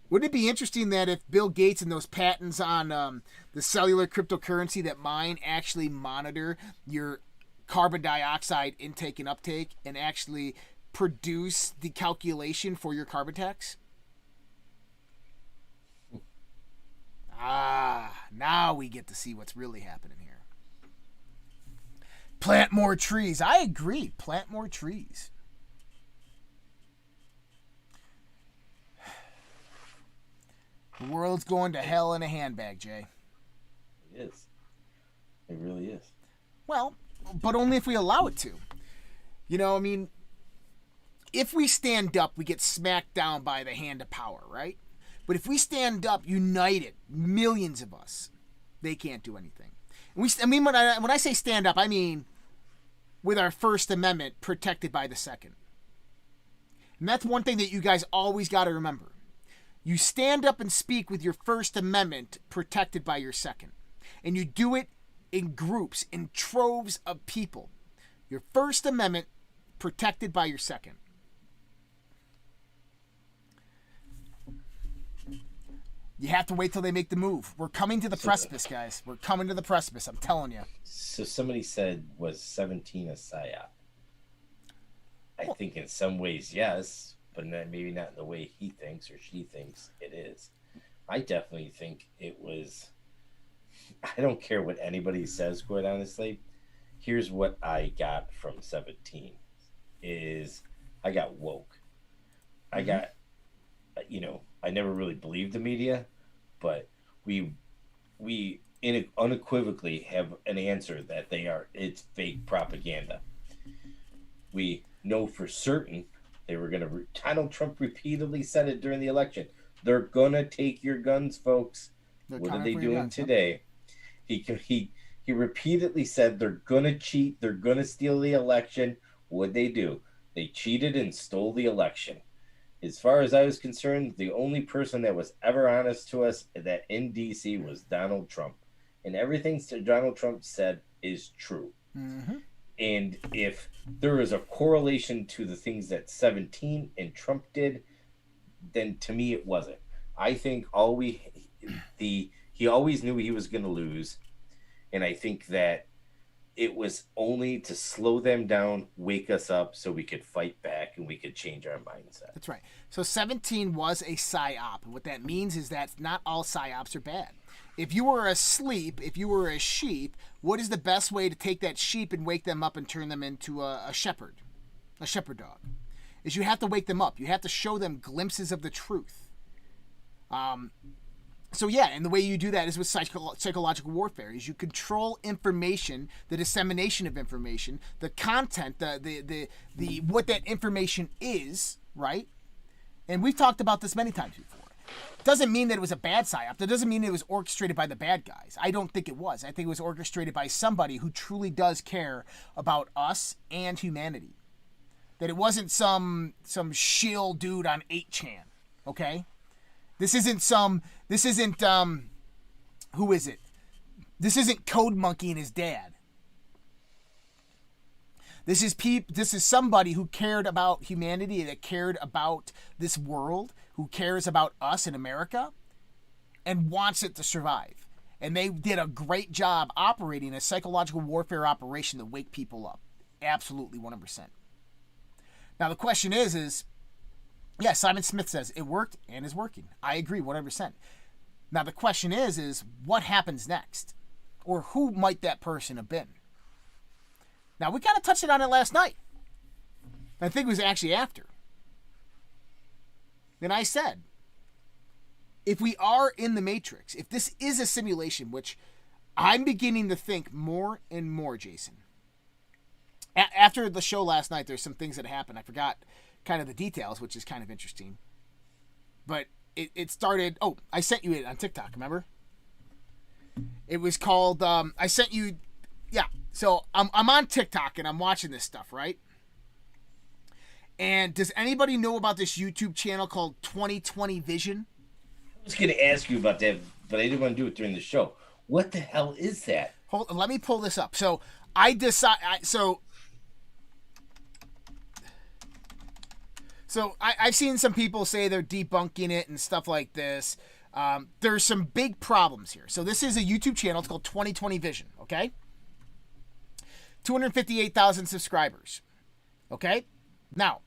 S2: Wouldn't it be interesting that if Bill Gates and those patents on the cellular cryptocurrency that mine actually monitor your carbon dioxide intake and uptake and actually produce the calculation for your carbon tax? Now we get to see what's really happening here. Plant more trees. I agree. Plant more trees. The world's going to hell in a handbag, Jay.
S3: It is. It really is.
S2: Well, but only if we allow it to. You know, I mean, if we stand up, we get smacked down by the hand of power, right? But if we stand up, united, millions of us, they can't do anything. When I say stand up, I mean with our First Amendment protected by the Second. And that's one thing that you guys always got to remember. You stand up and speak with your First Amendment protected by your Second. And you do it in groups, in troves of people. Your First Amendment protected by your Second. You have to wait till they make the move. We're coming to the precipice, guys. We're coming to the precipice. I'm telling you.
S3: So somebody said, was 17 a psyop? I think in some ways, yes, but maybe not in the way he thinks or she thinks it is. I definitely think it was. I don't care what anybody says, quite honestly. Here's what I got from 17 is I got woke. I got, I never really believed the media, but we unequivocally have an answer that it's fake propaganda. We know for certain they were going to, Donald Trump repeatedly said it during the election. They're going to take your guns, folks. What are they doing today? He repeatedly said they're going to cheat. They're going to steal the election. What'd they do? They cheated and stole the election. As far as I was concerned, the only person that was ever honest to us that in D.C. was Donald Trump. And everything Donald Trump said is true.
S2: Mm-hmm.
S3: And if there is a correlation to the things that 17 and Trump did, then to me it wasn't. I think he always knew he was going to lose. And I think that it was only to slow them down, wake us up so we could fight back and we could change our mindset.
S2: That's right. So 17 was a psyop. And what that means is that not all psyops are bad. If you were asleep, if you were a sheep, what is the best way to take that sheep and wake them up and turn them into a shepherd dog? Is you have to wake them up. You have to show them glimpses of the truth. So yeah, and the way you do that is with psychological warfare. Is you control information, the dissemination of information, the content, the what that information is, right? And we've talked about this many times before. Doesn't mean that it was a bad psyop. That doesn't mean it was orchestrated by the bad guys. I don't think it was. I think it was orchestrated by somebody who truly does care about us and humanity. That it wasn't some shill dude on 8chan, okay? This isn't who is it? This isn't Code Monkey and his dad. This is somebody who cared about humanity, that cared about this world, who cares about us in America, and wants it to survive. And they did a great job operating a psychological warfare operation to wake people up. Absolutely, 100%. Now the question is, yeah, Simon Smith says it worked and is working. I agree, 100%. Now the question is what happens next? Or who might that person have been? Now we kind of touched on it last night. I think it was actually after. And I said, if we are in the Matrix, if this is a simulation, which I'm beginning to think more and more, Jason. After the show last night, there's some things that happened. I forgot kind of the details, which is kind of interesting. But it started... Oh, I sent you it on TikTok, remember? It was called... I sent you... Yeah, so I'm on TikTok and I'm watching this stuff, right? And does anybody know about this YouTube channel called 2020 Vision?
S3: I was going to ask you about that, but I didn't want to do it during the show. What the hell is that?
S2: Hold on, let me pull this up. So I've seen some people say they're debunking it and stuff like this. There's some big problems here. So this is a YouTube channel. It's called 2020 Vision, okay? 258,000 subscribers, okay? Now,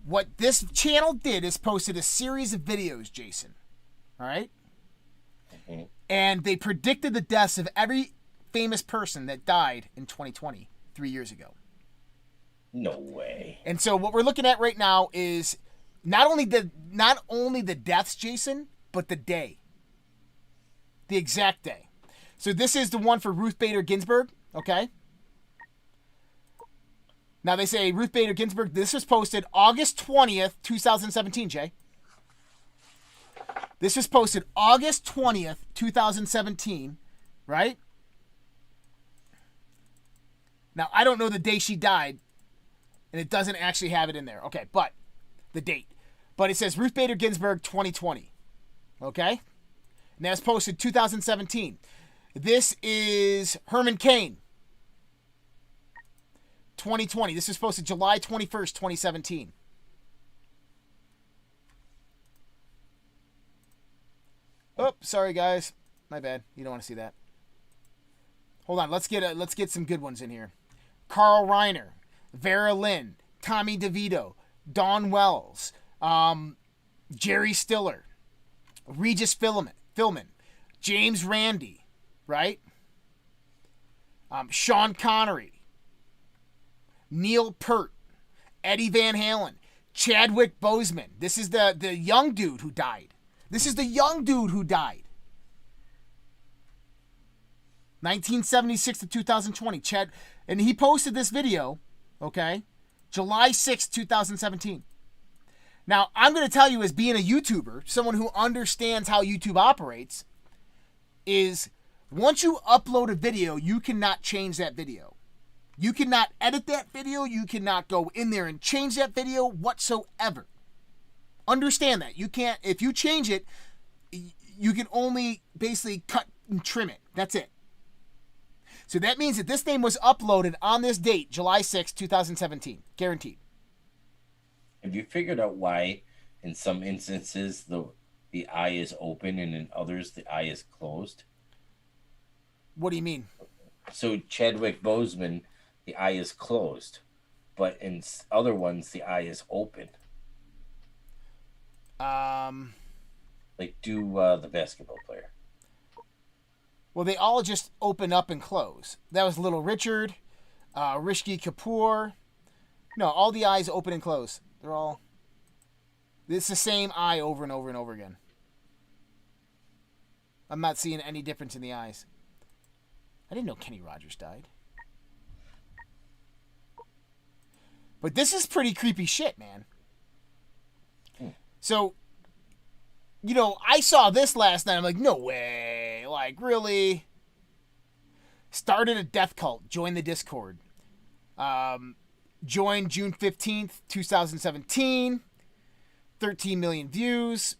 S2: what this channel did is posted a series of videos, Jason, all right? Mm-hmm. And they predicted the deaths of every famous person that died in 2020, 3 years ago.
S3: No way.
S2: And so what we're looking at right now is not only the deaths, Jason, but the day. The exact day. So this is the one for Ruth Bader Ginsburg, okay? Now they say Ruth Bader Ginsburg, this was posted August 20th, 2017, Jay. This was posted August 20th, 2017, right? Now, I don't know the day she died, and it doesn't actually have it in there. Okay, but the date. But it says Ruth Bader Ginsburg 2020. Okay? And that's posted 2017. This is Herman Cain 2020. This was posted July 21st, 2017. Oh, sorry guys. My bad. You don't want to see that. Hold on. Let's get some good ones in here. Carl Reiner, Vera Lynn, Tommy DeVito, Dawn Wells, Jerry Stiller, Regis Philbin, James Randi, right? Sean Connery, Neil Peart, Eddie Van Halen, Chadwick Boseman. This is the young dude who died. 1976 to 2020. And he posted this video, okay, July 6th, 2017. Now, I'm going to tell you, as being a YouTuber, someone who understands how YouTube operates, is once you upload a video, you cannot change that video. You cannot edit that video. You cannot go in there and change that video whatsoever. Understand that. You can't, if you change it, you can only basically cut and trim it. That's it. So that means that this thing was uploaded on this date, July 6, 2017. Guaranteed.
S3: Have you figured out why in some instances the eye is open and in others the eye is closed?
S2: What do you mean?
S3: So Chadwick Boseman, the eye is closed, but in other ones the eye is open. Like the basketball player.
S2: Well, they all just open up and close. That was Little Richard, Rishi Kapoor. No, all the eyes open and close. They're all... It's the same eye over and over and over again. I'm not seeing any difference in the eyes. I didn't know Kenny Rogers died. But this is pretty creepy shit, man. So, you know, I saw this last night. I'm like, no way. Like, really? Started a death cult. Joined the Discord. Joined June 15th, 2017. 13 million views.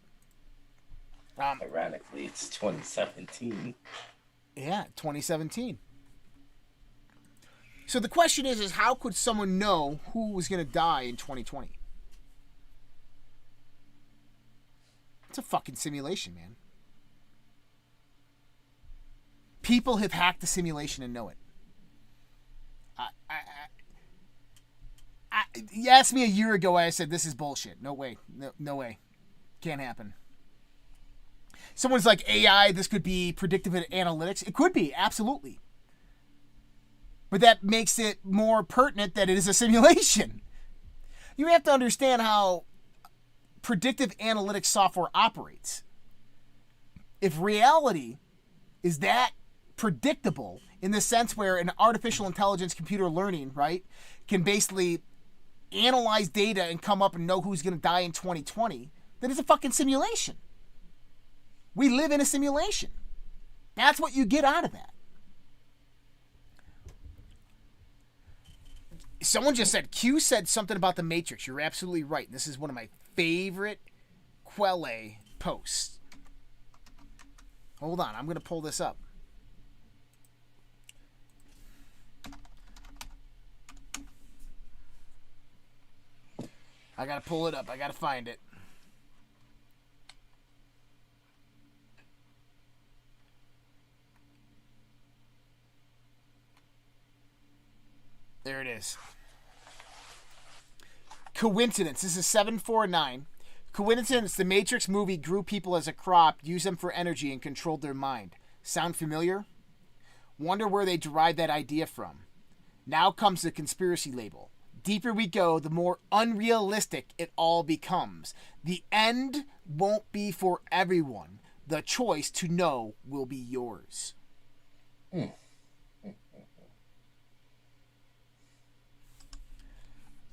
S3: Ironically, it's 2017.
S2: Yeah, 2017. So the question is how could someone know who was going to die in 2020? It's a fucking simulation, man. People have hacked the simulation and know it. You asked me a year ago, I said, this is bullshit. No way. No way. Can't happen. Someone's like, AI, this could be predictive analytics. It could be, absolutely. But that makes it more pertinent that it is a simulation. You have to understand how predictive analytics software operates. If reality is that predictable in the sense where an artificial intelligence computer learning, right, can basically analyze data and come up and know who's going to die in 2020, then it's a fucking simulation. We live in a simulation. That's what you get out of that. Someone just said, Q said something about the Matrix. You're absolutely right. This is one of my favorite Quelle posts. Hold on. I'm going to pull this up. I got to pull it up. I got to find it. There it is. Coincidence. This is 749. Coincidence. The Matrix movie grew people as a crop, used them for energy, and controlled their mind. Sound familiar? Wonder where they derived that idea from. Now comes the conspiracy label. Deeper we go, the more unrealistic it all becomes. The end won't be for everyone. The choice to know will be yours.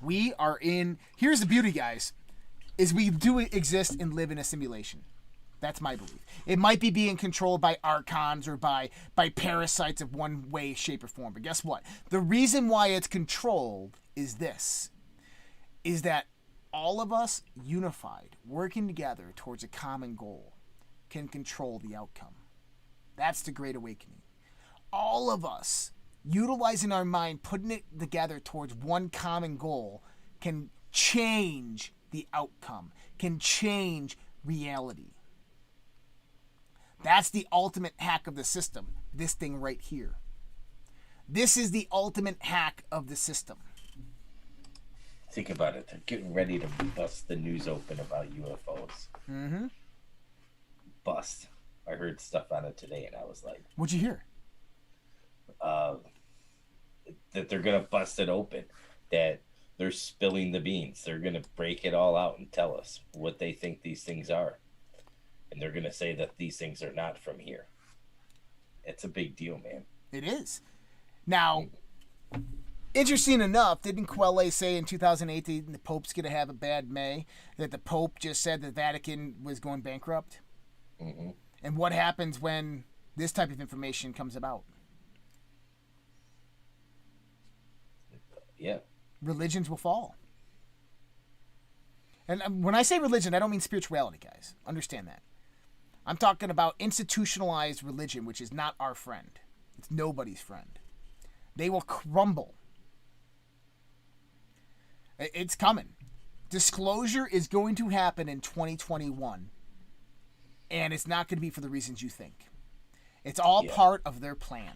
S2: We are in... Here's the beauty, guys, is we do exist and live in a simulation. That's my belief. It might be being controlled by archons or by parasites of one way, shape, or form. But guess what? The reason why it's controlled is this. Is that all of us unified, working together towards a common goal, can control the outcome. That's the Great Awakening. All of us, utilizing our mind, putting it together towards one common goal, can change the outcome, can change reality. That's the ultimate hack of the system. This thing right here. This is the ultimate hack of the system.
S3: Think about it. They're getting ready to bust the news open about UFOs.
S2: Mm-hmm.
S3: Bust. I heard stuff on it today, and I was like,
S2: What'd you hear?
S3: That they're going to bust it open. That they're spilling the beans. They're going to break it all out and tell us what they think these things are. And they're going to say that these things are not from here. It's a big deal, man.
S2: It is. Now, interesting enough, didn't Quelle say in 2018 the Pope's going to have a bad May? That the Pope just said the Vatican was going bankrupt?
S3: Mm-hmm.
S2: And what happens when this type of information comes about?
S3: Yeah.
S2: Religions will fall. And when I say religion, I don't mean spirituality, guys. Understand that. I'm talking about institutionalized religion, which is not our friend. It's nobody's friend. They will crumble. It's coming. Disclosure is going to happen in 2021. And it's not going to be for the reasons you think. It's all part of their plan.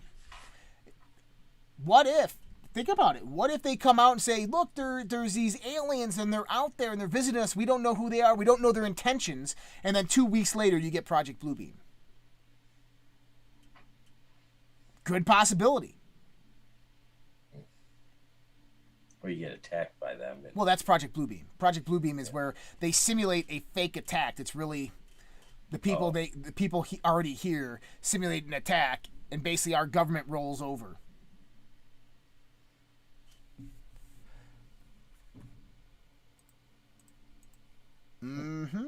S2: What if, think about it, what if they come out and say, look, there's these aliens and they're out there and they're visiting us. We don't know who they are. We don't know their intentions. And then 2 weeks later, you get Project Bluebeam. Good possibility.
S3: Or you get attacked by them.
S2: Well, that's Project Bluebeam. Project Bluebeam is where they simulate a fake attack. It's really the people already here simulate an attack, and basically our government rolls over. Mm-hmm.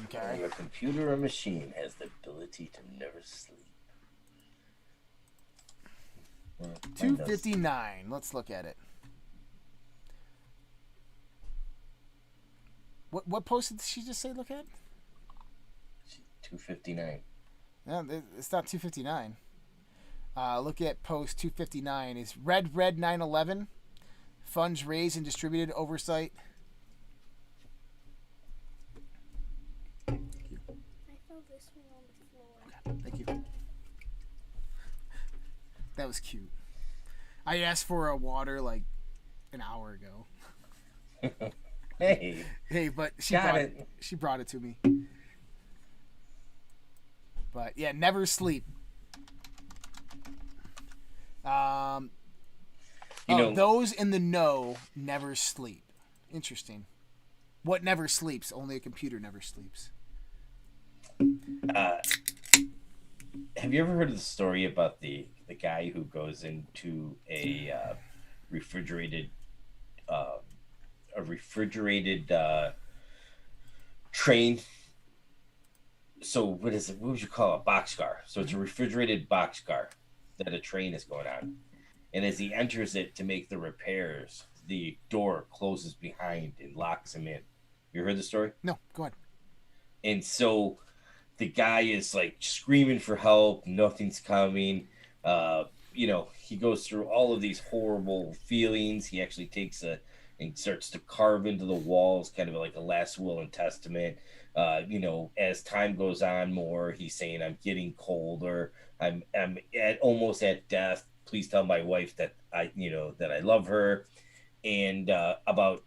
S2: Okay.
S3: A computer or machine has the ability to never sleep.
S2: 259. Let's look at it. What post did she just say look at?
S3: 259.
S2: No, it's not 259. Look at post 259. Is Red 911 funds raised and distributed oversight?
S4: I fell this one on the floor.
S2: Okay, thank you. That was cute. I asked for a water like an hour ago.
S3: Hey.
S2: Hey, but she
S3: Got
S2: brought
S3: it.
S2: She brought it to me. But yeah, never sleep. Those in the know never sleep. Interesting. What never sleeps? Only a computer never sleeps.
S3: Have you ever heard of the story about the guy who goes into a refrigerated train? So what is it? What would you call a boxcar? So it's a refrigerated boxcar that a train is going on. And as he enters it to make the repairs, the door closes behind and locks him in. You heard the story?
S2: No, go ahead.
S3: And so the guy is like screaming for help. Nothing's coming. He goes through all of these horrible feelings. He actually takes and starts to carve into the walls, kind of like a last will and testament. As time goes on more, he's saying, I'm getting colder. I'm almost at death. Please tell my wife that I love her. And I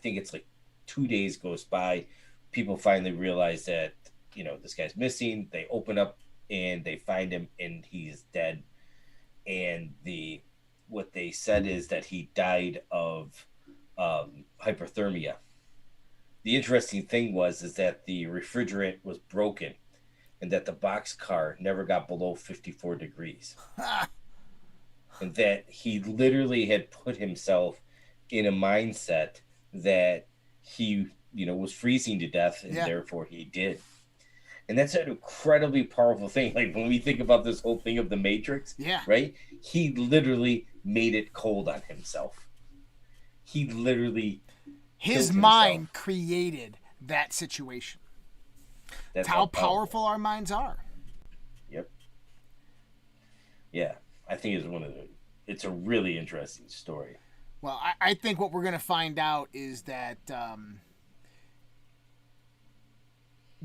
S3: think it's like 2 days goes by. People finally realize that, this guy's missing. They open up and they find him and he's dead. And what they said is that he died of hypothermia. The interesting thing is that the refrigerant was broken and that the boxcar never got below 54 degrees. And that he literally had put himself in a mindset that he, was freezing to death, and therefore he did. And that's an incredibly powerful thing. Like when we think about this whole thing of the Matrix, right? He literally made it cold on himself. He literally
S2: his mind created that situation. That's how powerful our minds are.
S3: Yep. Yeah. I think it's a really interesting story.
S2: Well, I think what we're going to find out is that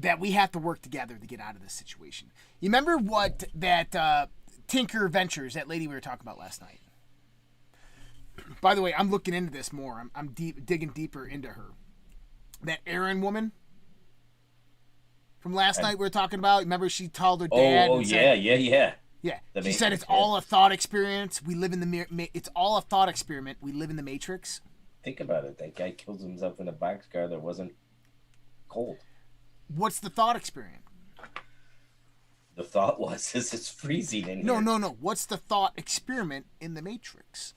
S2: that we have to work together to get out of this situation. You remember what that Tinker Ventures, that lady we were talking about last night? By the way, I'm looking into this more. I'm digging deeper into her. That Aaron woman from last night we were talking about. Remember she told her dad.
S3: Yeah.
S2: Yeah, she said it's all a thought experience. We live in the it's all a thought experiment. We live in the Matrix.
S3: Think about it. That guy kills himself in a boxcar that wasn't cold.
S2: What's the thought experiment?
S3: The thought was, it's freezing in
S2: here.
S3: No.
S2: What's the thought experiment in the Matrix?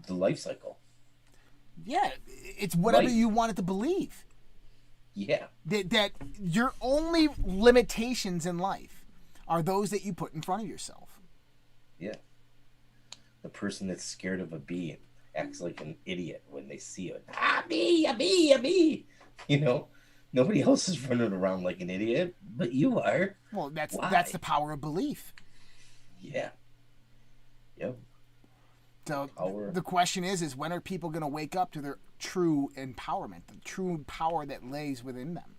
S3: The life cycle.
S2: Yeah, it's whatever you want it to believe.
S3: Yeah.
S2: That your only limitations in life are those that you put in front of yourself.
S3: Yeah. The person that's scared of a bee and acts like an idiot when they see it. A bee. Nobody else is running around like an idiot, but you are.
S2: Well, that's the power of belief.
S3: Yeah. Yep.
S2: So the question is when are people going to wake up to their true empowerment, the true power that lays within them?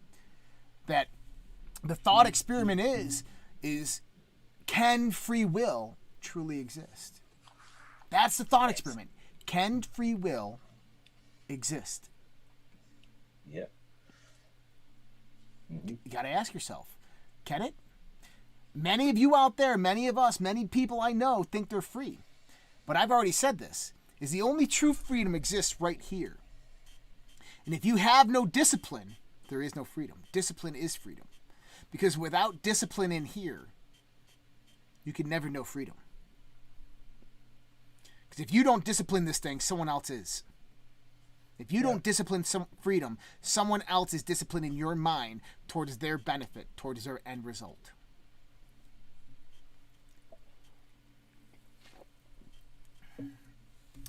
S2: That the thought experiment is can free will truly exist? That's the thought experiment. Can free will exist?
S3: Yeah. Mm-hmm.
S2: You got to ask yourself, can it? Many of you out there, many of us, many people I know think they're free. But I've already said this, is the only true freedom exists right here. And if you have no discipline, there is no freedom. Discipline is freedom. Because without discipline in here, you can never know freedom. Because if you don't discipline this thing, someone else is. If you don't discipline some freedom, someone else is disciplining your mind towards their benefit, towards their end result.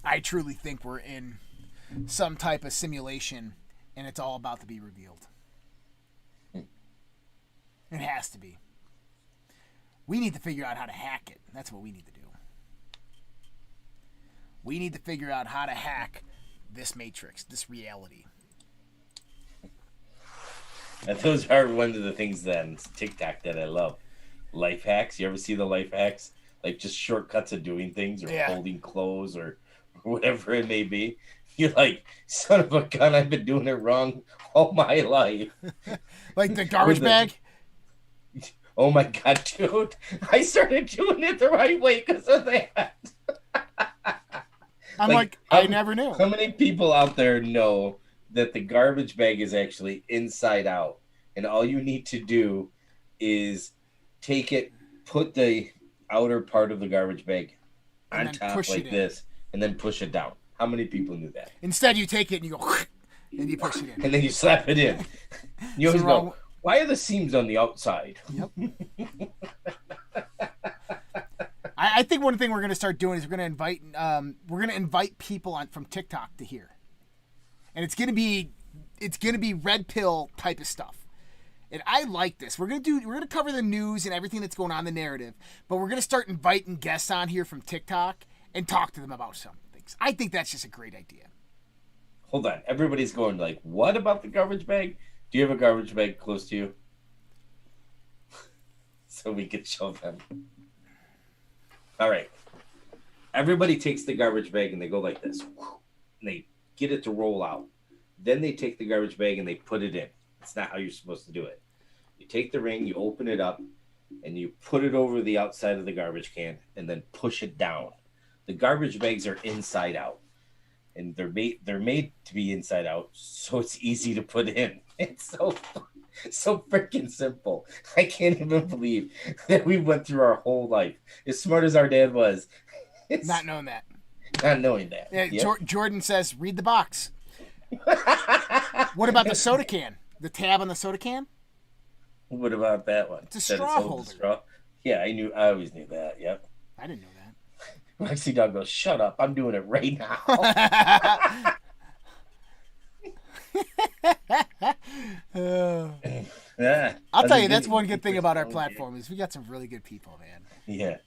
S2: I truly think we're in some type of simulation and it's all about to be revealed. It has to be. We need to figure out how to hack it. That's what we need to do. We need to figure out how to hack this matrix, this reality.
S3: And those are one of the things on TikTok that I love. Life hacks. You ever see the life hacks? Like just shortcuts of doing things or folding clothes or whatever it may be. You're like, son of a gun, I've been doing it wrong all my life.
S2: Like the garbage bag?
S3: Oh my god, dude! I started doing it the right way because of that.
S2: I'm like I never knew.
S3: How many people out there know that the garbage bag is actually inside out, and all you need to do is take it, put the outer part of the garbage bag on top like this, and then push it down. How many people knew that? Instead,
S2: you take it and you go, and you push it in,
S3: and then you slap it in. You always go, why are the seams on the outside?
S2: Yep. I think one thing we're going to start doing is we're going to invite people on from TikTok to here, and it's going to be Redpill type of stuff. And I like this. We're gonna cover the news and everything that's going on in the narrative, but we're gonna start inviting guests on here from TikTok and talk to them about some things. I think that's just a great idea.
S3: Hold on, everybody's going like, what about the garbage bag? Do you have a garbage bag close to you? So we could show them. All right. Everybody takes the garbage bag and they go like this. And they get it to roll out. Then they take the garbage bag and they put it in. It's not how you're supposed to do it. You take the ring, you open it up, and you put it over the outside of the garbage can and then push it down. The garbage bags are inside out. And they're made to be inside out, so it's easy to put in. It's so freaking simple. I can't even believe that we went through our whole life, as smart as our dad was,
S2: not knowing that.
S3: Not knowing that.
S2: Yeah, yep. Jordan says, read the box. What about the soda can? The tab on the soda can?
S3: What about that one?
S2: It's a straw holder. Straw?
S3: Yeah, I always knew that. Yep.
S2: I didn't know that.
S3: Lexi Dog goes, shut up. I'm doing it right now.
S2: I'll tell you, that's one good thing about our platform is we got some really good people, man.
S3: Yeah.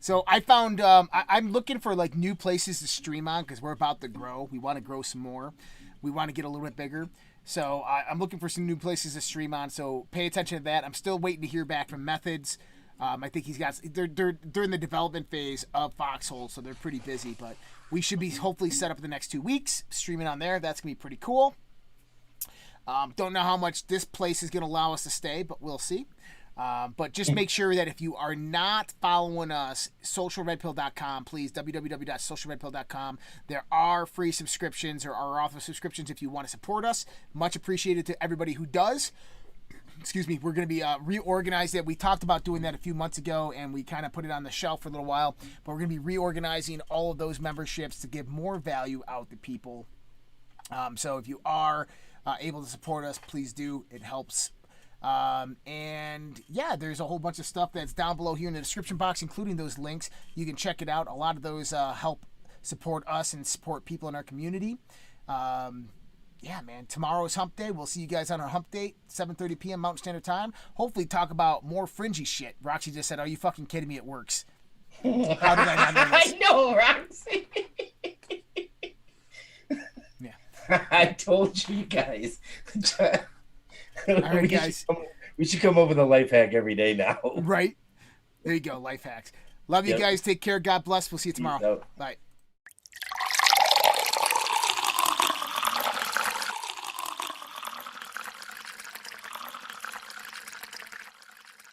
S2: So I found I'm looking for like new places to stream on because we're about to grow. We want to grow some more. We want to get a little bit bigger. So I'm looking for some new places to stream on. So pay attention to that. I'm still waiting to hear back from Methods. I think they're in the development phase of Foxhole, so they're pretty busy. But we should be hopefully set up in the next 2 weeks, streaming on there. That's gonna be pretty cool. Don't know how much this place is gonna allow us to stay, but we'll see. But just make sure that if you are not following us, socialredpill.com, please, www.socialredpill.com. There are free subscriptions or are author subscriptions if you want to support us. Much appreciated to everybody who does. Excuse me, we're going to be reorganized it. We talked about doing that a few months ago, and we kind of put it on the shelf for a little while. But we're going to be reorganizing all of those memberships to give more value out to people. So if you are able to support us, please do. It helps. And yeah, there's a whole bunch of stuff that's down below here in the description box, including those links. You can check it out. A lot of those help support us and support people in our community. Yeah, man, tomorrow is hump day. We'll see you guys on our hump date, 7:30 p.m. Mountain Standard Time. Hopefully talk about more fringy shit. Roxy just said, are you fucking kidding me? It works. How did I not know this?
S3: I know, Roxy.
S2: Yeah.
S3: I told you guys.
S2: All right, guys.
S3: We should come up with a life hack every day now.
S2: Right. There you go, life hacks. Love you guys. Take care. God bless. We'll see you tomorrow. Bye.